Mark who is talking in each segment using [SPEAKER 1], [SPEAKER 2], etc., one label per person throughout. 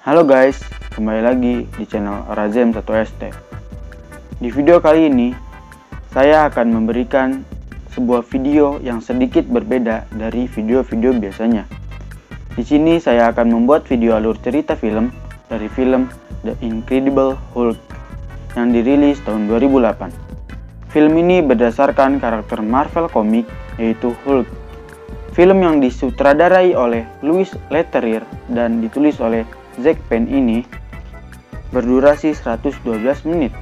[SPEAKER 1] Halo guys, kembali lagi di channel Razem 1ST. Di video kali ini, saya akan memberikan sebuah video yang sedikit berbeda dari video-video biasanya. Di sini saya akan membuat video alur cerita film dari film The Incredible Hulk yang dirilis tahun 2008. Film ini berdasarkan karakter Marvel Comic yaitu Hulk. Film yang disutradarai oleh Louis Leterrier dan ditulis oleh Zack Penn ini berdurasi 112 menit.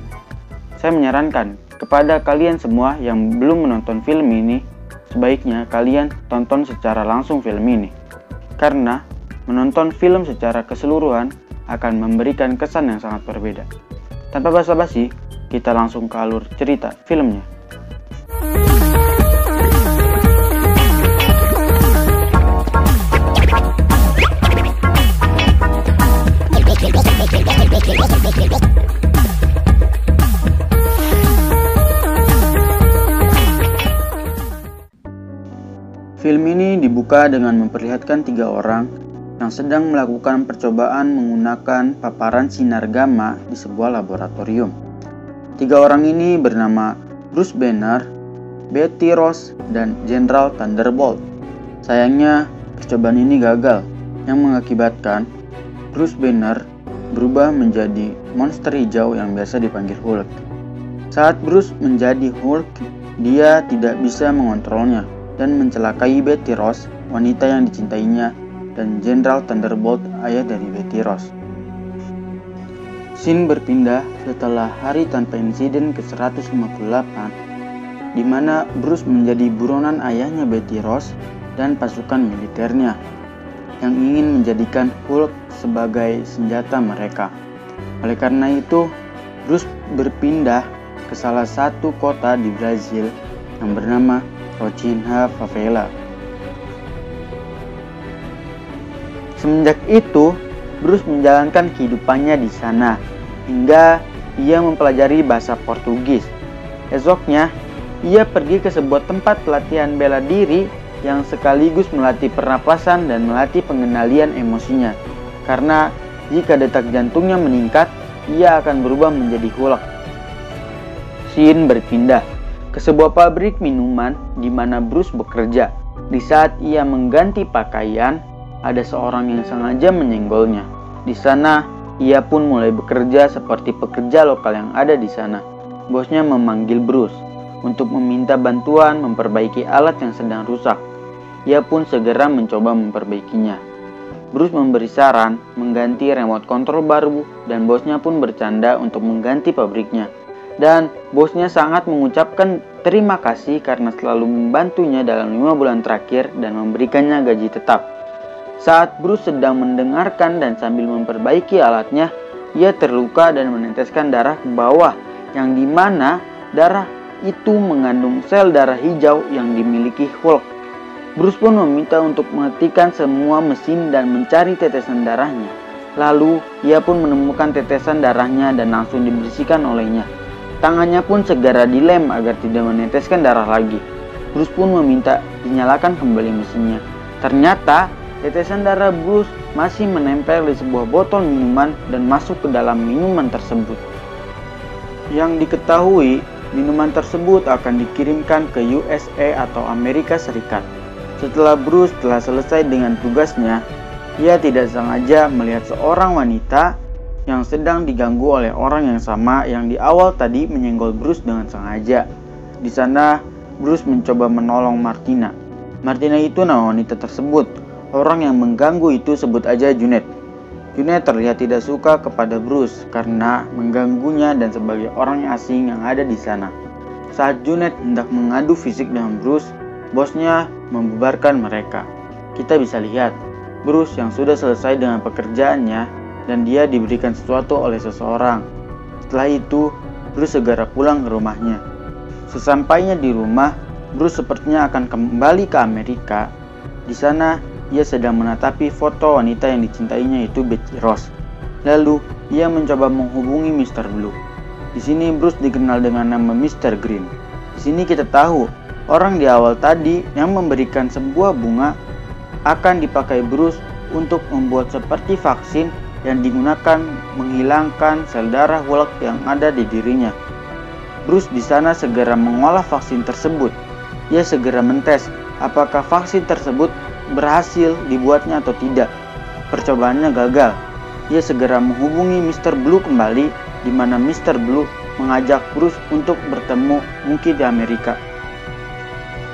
[SPEAKER 1] Saya menyarankan kepada kalian semua yang belum menonton film ini, sebaiknya kalian tonton secara langsung film ini. Karena menonton film secara keseluruhan akan memberikan kesan yang sangat berbeda. Tanpa basa-basi, kita langsung ke alur cerita filmnya. Film ini dibuka dengan memperlihatkan 3 orang yang sedang melakukan percobaan menggunakan paparan sinar gamma di sebuah laboratorium. 3 orang ini bernama Bruce Banner, Betty Ross, dan General Thunderbolt. Sayangnya, percobaan ini gagal, yang mengakibatkan Bruce Banner berubah menjadi monster hijau yang biasa dipanggil Hulk. Saat Bruce menjadi Hulk, dia tidak bisa mengontrolnya dan mencelakai Betty Ross, wanita yang dicintainya, dan General Thunderbolt, ayah dari Betty Ross. Scene berpindah setelah hari tanpa insiden ke-158, di mana Bruce menjadi buronan ayahnya Betty Ross dan pasukan militernya, yang ingin menjadikan Hulk sebagai senjata mereka. Oleh karena itu, Bruce berpindah ke salah satu kota di Brazil yang bernama Rocinha Favela. Semenjak itu, Bruce menjalankan kehidupannya di sana hingga ia mempelajari bahasa Portugis. Esoknya, ia pergi ke sebuah tempat pelatihan bela diri yang sekaligus melatih pernapasan dan melatih pengendalian emosinya. Karena jika detak jantungnya meningkat, ia akan berubah menjadi Hulk. Scene berpindah ke sebuah pabrik minuman di mana Bruce bekerja. Di saat ia mengganti pakaian, ada seorang yang sengaja menyenggolnya. Di sana, ia pun mulai bekerja seperti pekerja lokal yang ada di sana. Bosnya memanggil Bruce untuk meminta bantuan memperbaiki alat yang sedang rusak. Ia pun segera mencoba memperbaikinya. Bruce memberi saran mengganti remote control baru dan bosnya pun bercanda untuk mengganti pabriknya. Dan bosnya sangat mengucapkan terima kasih karena selalu membantunya dalam 5 bulan terakhir dan memberikannya gaji tetap. Saat Bruce sedang mendengarkan dan sambil memperbaiki alatnya, ia terluka dan meneteskan darah ke bawah, yang dimana darah itu mengandung sel darah hijau yang dimiliki Hulk. Bruce pun meminta untuk menghentikan semua mesin dan mencari tetesan darahnya. Lalu, ia pun menemukan tetesan darahnya dan langsung dibersihkan olehnya. Tangannya pun segera dilem agar tidak meneteskan darah lagi. Bruce pun meminta dinyalakan kembali mesinnya. Ternyata, tetesan darah Bruce masih menempel di sebuah botol minuman dan masuk ke dalam minuman tersebut. Yang diketahui, minuman tersebut akan dikirimkan ke USA atau Amerika Serikat. Setelah Bruce telah selesai dengan tugasnya, ia tidak sengaja melihat seorang wanita yang sedang diganggu oleh orang yang sama yang di awal tadi menyenggol Bruce dengan sengaja. Di sana, Bruce mencoba menolong Martina. Martina itu nama wanita tersebut. Orang yang mengganggu itu sebut aja Junet. Junet terlihat tidak suka kepada Bruce karena mengganggunya dan sebagai orang asing yang ada di sana. Saat Junet hendak mengadu fisik dengan Bruce, bosnya membubarkan mereka. Kita bisa lihat Bruce yang sudah selesai dengan pekerjaannya dan dia diberikan sesuatu oleh seseorang. Setelah itu, Bruce segera pulang ke rumahnya. Sesampainya di rumah, Bruce sepertinya akan kembali ke Amerika. Di sana, ia sedang menatapi foto wanita yang dicintainya yaitu Betty Ross. Lalu, ia mencoba menghubungi Mr. Blue. Di sini Bruce dikenal dengan nama Mr. Green. Di sini kita tahu, orang di awal tadi yang memberikan sebuah bunga akan dipakai Bruce untuk membuat seperti vaksin yang digunakan menghilangkan sel darah Hulk yang ada di dirinya. Bruce di sana segera mengolah vaksin tersebut. Ia segera mentes apakah vaksin tersebut berhasil dibuatnya atau tidak. Percobaannya gagal. Ia segera menghubungi Mr. Blue kembali, di mana Mr. Blue mengajak Bruce untuk bertemu mungkin di Amerika.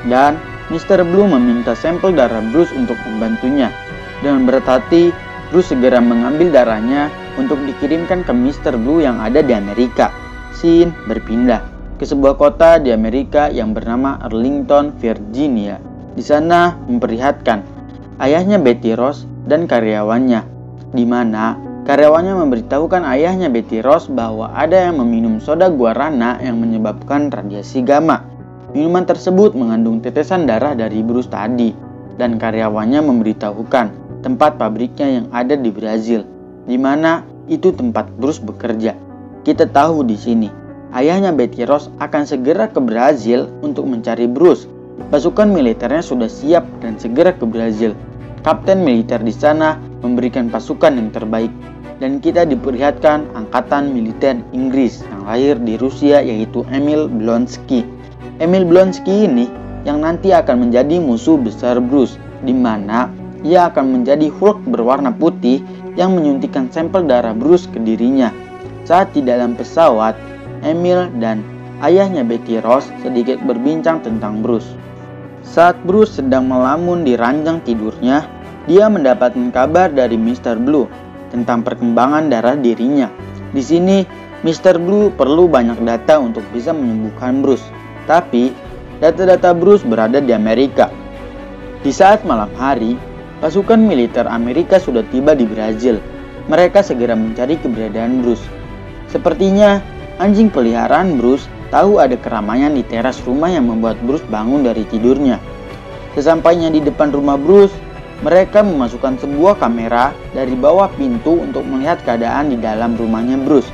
[SPEAKER 1] Dan Mr. Blue meminta sampel darah Bruce untuk membantunya. Dengan berat hati, Bruce segera mengambil darahnya untuk dikirimkan ke Mr. Blue yang ada di Amerika. Scene berpindah ke sebuah kota di Amerika yang bernama Arlington, Virginia. Di sana memperlihatkan ayahnya Betty Ross dan karyawannya, di mana karyawannya memberitahukan ayahnya Betty Ross bahwa ada yang meminum soda guarana yang menyebabkan radiasi gamma. Minuman tersebut mengandung tetesan darah dari Bruce tadi, dan karyawannya memberitahukan tempat pabriknya yang ada di Brazil, di mana itu tempat Bruce bekerja. Kita tahu di sini, ayahnya Betty Ross akan segera ke Brazil untuk mencari Bruce. Pasukan militernya sudah siap dan segera ke Brazil. Kapten militer di sana memberikan pasukan yang terbaik, dan kita diperlihatkan angkatan militer Inggris yang lahir di Rusia, yaitu Emil Blonsky. Emil Blonsky ini yang nanti akan menjadi musuh besar Bruce, di mana ia akan menjadi Hulk berwarna putih yang menyuntikkan sampel darah Bruce ke dirinya. Saat di dalam pesawat, Emil dan ayahnya Betty Ross sedikit berbincang tentang Bruce. Saat Bruce sedang melamun di ranjang tidurnya, dia mendapatkan kabar dari Mr. Blue tentang perkembangan darah dirinya. Di sini, Mr. Blue perlu banyak data untuk bisa menyembuhkan Bruce. Tapi, data-data Bruce berada di Amerika. Di saat malam hari, pasukan militer Amerika sudah tiba di Brazil. Mereka segera mencari keberadaan Bruce. Sepertinya, anjing peliharaan Bruce tahu ada keramaian di teras rumah yang membuat Bruce bangun dari tidurnya. Sesampainya di depan rumah Bruce, mereka memasukkan sebuah kamera dari bawah pintu untuk melihat keadaan di dalam rumahnya Bruce.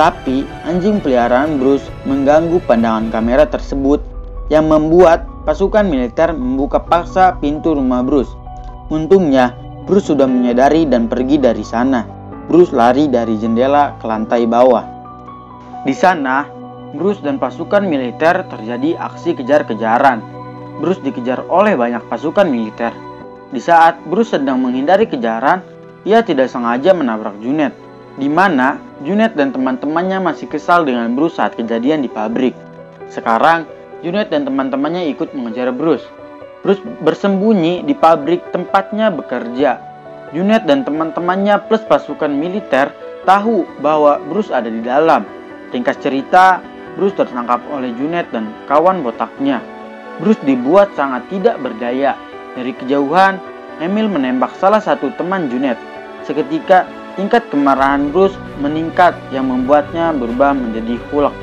[SPEAKER 1] Tapi, anjing peliharaan Bruce mengganggu pandangan kamera tersebut yang membuat pasukan militer membuka paksa pintu rumah Bruce. Untungnya, Bruce sudah menyadari dan pergi dari sana. Bruce lari dari jendela ke lantai bawah. Di sana, Bruce dan pasukan militer terjadi aksi kejar-kejaran. Bruce dikejar oleh banyak pasukan militer. Di saat Bruce sedang menghindari kejaran, ia tidak sengaja menabrak Junet, di mana Junet dan teman-temannya masih kesal dengan Bruce saat kejadian di pabrik. Sekarang, Junet dan teman-temannya ikut mengejar Bruce. Bruce bersembunyi di pabrik tempatnya bekerja. Junet dan teman-temannya plus pasukan militer tahu bahwa Bruce ada di dalam. Ringkas cerita, Bruce tertangkap oleh Junet dan kawan botaknya. Bruce dibuat sangat tidak berdaya. Dari kejauhan, Emil menembak salah satu teman Junet. Seketika, tingkat kemarahan Bruce meningkat yang membuatnya berubah menjadi Hulk.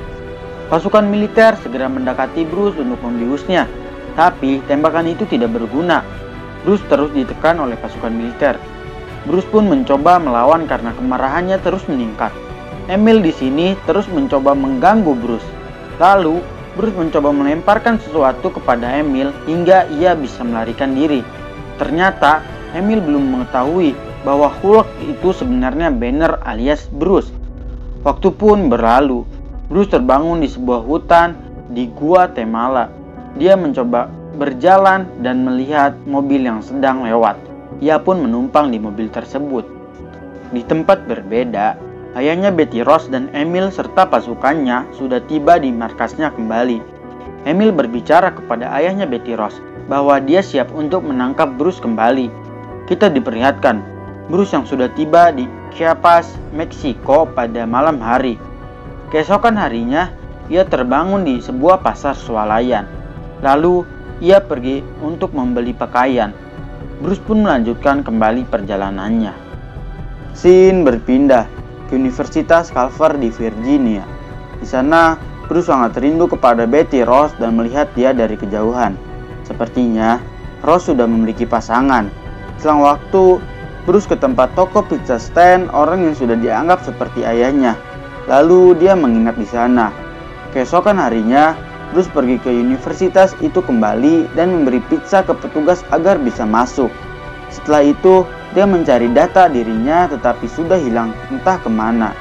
[SPEAKER 1] Pasukan militer segera mendekati Bruce untuk membiusnya, tapi tembakan itu tidak berguna. Bruce terus ditekan oleh pasukan militer. Bruce pun mencoba melawan karena kemarahannya terus meningkat. Emil di sini terus mencoba mengganggu Bruce. Lalu, Bruce mencoba melemparkan sesuatu kepada Emil hingga ia bisa melarikan diri. Ternyata, Emil belum mengetahui bahwa Hulk itu sebenarnya Banner alias Bruce. Waktu pun berlalu. Bruce terbangun di sebuah hutan di Guatemala. Dia mencoba berjalan dan melihat mobil yang sedang lewat. Ia pun menumpang di mobil tersebut. Di tempat berbeda, ayahnya Betty Ross dan Emil serta pasukannya sudah tiba di markasnya kembali. Emil berbicara kepada ayahnya Betty Ross bahwa dia siap untuk menangkap Bruce kembali. Kita diperlihatkan Bruce yang sudah tiba di Chiapas, Meksiko pada malam hari. Keesokan harinya, ia terbangun di sebuah pasar swalayan. Lalu, ia pergi untuk membeli pakaian. Bruce pun melanjutkan kembali perjalanannya. Scene berpindah ke Universitas Culver di Virginia. Di sana, Bruce sangat rindu kepada Betty Ross dan melihat dia dari kejauhan. Sepertinya, Ross sudah memiliki pasangan. Selang waktu, Bruce ke tempat toko pizza stand orang yang sudah dianggap seperti ayahnya. Lalu dia menginap di sana. Keesokan harinya, Bruce pergi ke universitas itu kembali dan memberi pizza ke petugas agar bisa masuk. Setelah itu, dia mencari data dirinya tetapi sudah hilang entah kemana.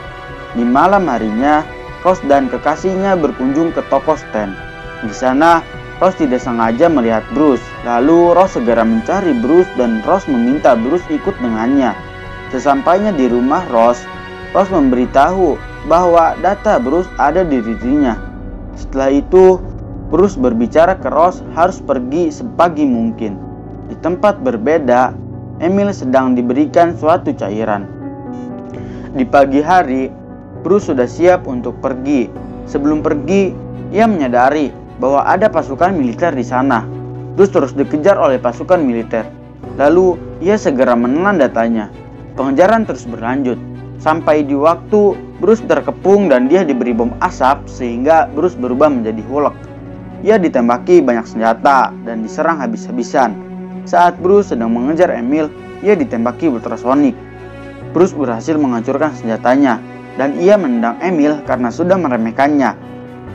[SPEAKER 1] Di malam harinya, Rose dan kekasihnya berkunjung ke toko Stan. Di sana, Rose tidak sengaja melihat Bruce. Lalu Rose segera mencari Bruce dan Rose meminta Bruce ikut dengannya. Sesampainya di rumah Rose memberitahu bahwa data Bruce ada di dirinya. Setelah itu, Bruce berbicara ke Rose harus pergi sepagi mungkin. Di tempat berbeda, Emil sedang diberikan suatu cairan. Di pagi hari, Bruce sudah siap untuk pergi. Sebelum pergi, ia menyadari bahwa ada pasukan militer di sana. Bruce terus dikejar oleh pasukan militer. Lalu, ia segera menelan datanya. Pengejaran terus berlanjut. Sampai di waktu Bruce terkepung dan dia diberi bom asap sehingga Bruce berubah menjadi Hulk. Ia ditembaki banyak senjata dan diserang habis-habisan. Saat Bruce sedang mengejar Emil, ia ditembaki ultrasonic. Bruce berhasil menghancurkan senjatanya dan ia menendang Emil karena sudah meremehkannya.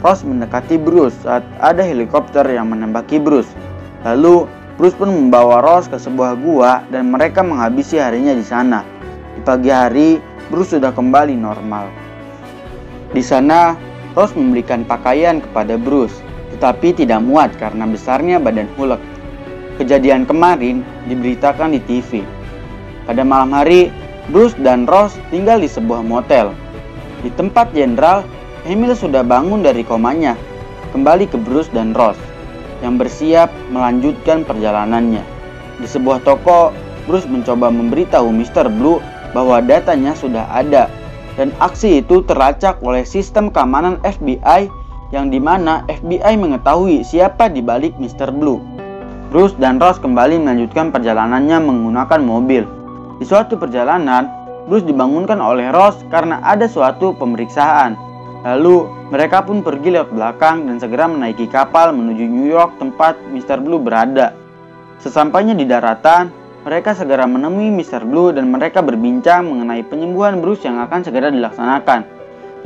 [SPEAKER 1] Rose mendekati Bruce saat ada helikopter yang menembaki Bruce. Lalu Bruce pun membawa Rose ke sebuah gua dan mereka menghabisi harinya di sana. Di pagi hari, Bruce sudah kembali normal. Di sana, Rose memberikan pakaian kepada Bruce, tetapi tidak muat karena besarnya badan Hulk. Kejadian kemarin diberitakan di TV. Pada malam hari, Bruce dan Rose tinggal di sebuah motel. Di tempat jenderal, Emil sudah bangun dari komanya, kembali ke Bruce dan Rose yang bersiap melanjutkan perjalanannya. Di sebuah toko, Bruce mencoba memberitahu Mr. Blue bahwa datanya sudah ada dan aksi itu terlacak oleh sistem keamanan FBI yang dimana FBI mengetahui siapa di balik Mr. Blue. Bruce dan Rose kembali melanjutkan perjalanannya menggunakan mobil. Di suatu perjalanan, Bruce dibangunkan oleh Rose karena ada suatu pemeriksaan. Lalu mereka pun pergi lewat belakang dan segera menaiki kapal menuju New York tempat Mr. Blue berada. Sesampainya di daratan, mereka segera menemui Mr. Blue dan mereka berbincang mengenai penyembuhan Bruce yang akan segera dilaksanakan.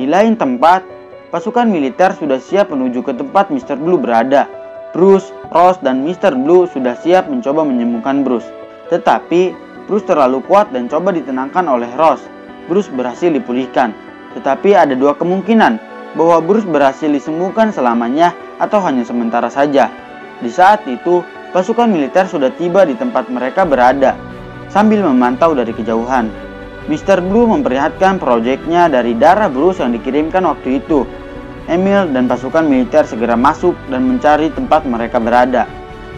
[SPEAKER 1] Di lain tempat, pasukan militer sudah siap menuju ke tempat Mr. Blue berada. Bruce, Rose, dan Mr. Blue sudah siap mencoba menyembuhkan Bruce. Tetapi, Bruce terlalu kuat dan coba ditenangkan oleh Rose. Bruce berhasil dipulihkan. Tetapi ada dua kemungkinan bahwa Bruce berhasil disembuhkan selamanya atau hanya sementara saja. Di saat itu, pasukan militer sudah tiba di tempat mereka berada. Sambil memantau dari kejauhan, Mr. Blue memperlihatkan proyeknya dari darah Bruce yang dikirimkan waktu itu. Emil dan pasukan militer segera masuk dan mencari tempat mereka berada.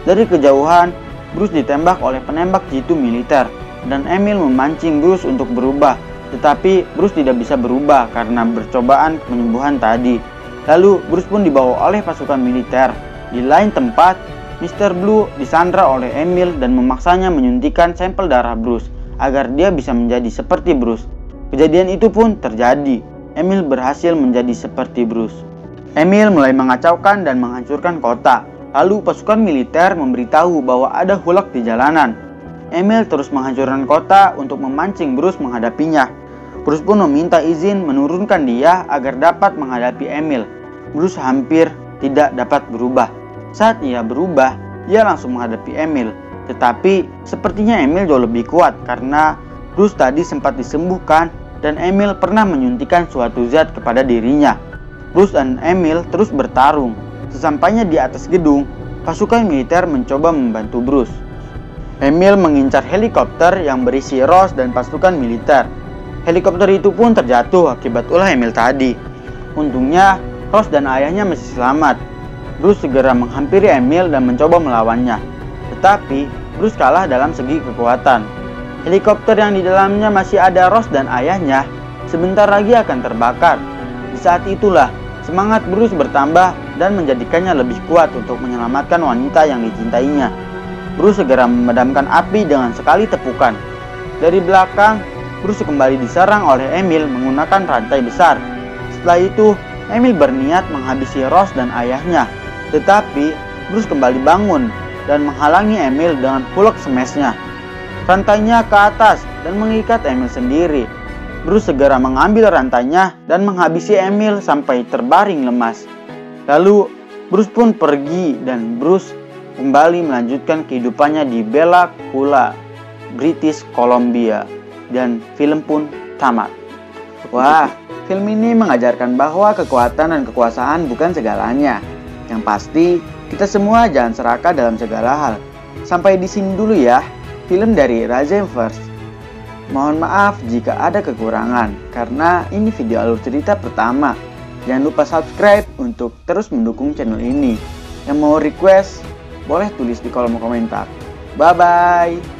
[SPEAKER 1] Dari kejauhan, Bruce ditembak oleh penembak jitu militer dan Emil memancing Bruce untuk berubah. Tetapi Bruce tidak bisa berubah karena percobaan penyembuhan tadi. Lalu Bruce pun dibawa oleh pasukan militer. Di lain tempat, Mr. Blue disandra oleh Emil dan memaksanya menyuntikkan sampel darah Bruce agar dia bisa menjadi seperti Bruce. Kejadian itu pun terjadi. Emil berhasil menjadi seperti Bruce. Emil mulai mengacaukan dan menghancurkan kota. Lalu pasukan militer memberitahu bahwa ada Hulk di jalanan. Emil terus menghancurkan kota untuk memancing Bruce menghadapinya. Bruce pun meminta izin menurunkan dia agar dapat menghadapi Emil. Bruce hampir tidak dapat berubah. Saat ia berubah, ia langsung menghadapi Emil. Tetapi sepertinya Emil jauh lebih kuat karena Bruce tadi sempat disembuhkan dan Emil pernah menyuntikkan suatu zat kepada dirinya. Bruce dan Emil terus bertarung. Sesampainya di atas gedung, pasukan militer mencoba membantu Bruce. Emil mengincar helikopter yang berisi Rose dan pasukan militer. Helikopter itu pun terjatuh akibat ulah Emil tadi. Untungnya, Rose dan ayahnya masih selamat. Bruce segera menghampiri Emil dan mencoba melawannya. Tetapi, Bruce kalah dalam segi kekuatan. Helikopter yang di dalamnya masih ada Rose dan ayahnya sebentar lagi akan terbakar. Di saat itulah, semangat Bruce bertambah dan menjadikannya lebih kuat untuk menyelamatkan wanita yang dicintainya. Bruce segera memadamkan api dengan sekali tepukan. Dari belakang, Bruce kembali diserang oleh Emil menggunakan rantai besar. Setelah itu, Emil berniat menghabisi Rose dan ayahnya. Tetapi, Bruce kembali bangun dan menghalangi Emil dengan Hulk smash-nya. Rantainya ke atas dan mengikat Emil sendiri. Bruce segera mengambil rantainya dan menghabisi Emil sampai terbaring lemas. Lalu, Bruce pun pergi dan Bruce kembali melanjutkan kehidupannya di Bella Coola. British Columbia, dan film pun tamat. Wah, film ini mengajarkan bahwa kekuatan dan kekuasaan bukan segalanya. Yang pasti, kita semua jangan serakah dalam segala hal. Sampai di sini dulu ya, film dari Razenverse. Mohon maaf jika ada kekurangan, karena ini video alur cerita pertama. Jangan lupa subscribe untuk terus mendukung channel ini. Yang mau request, boleh tulis di kolom komentar. Bye-bye.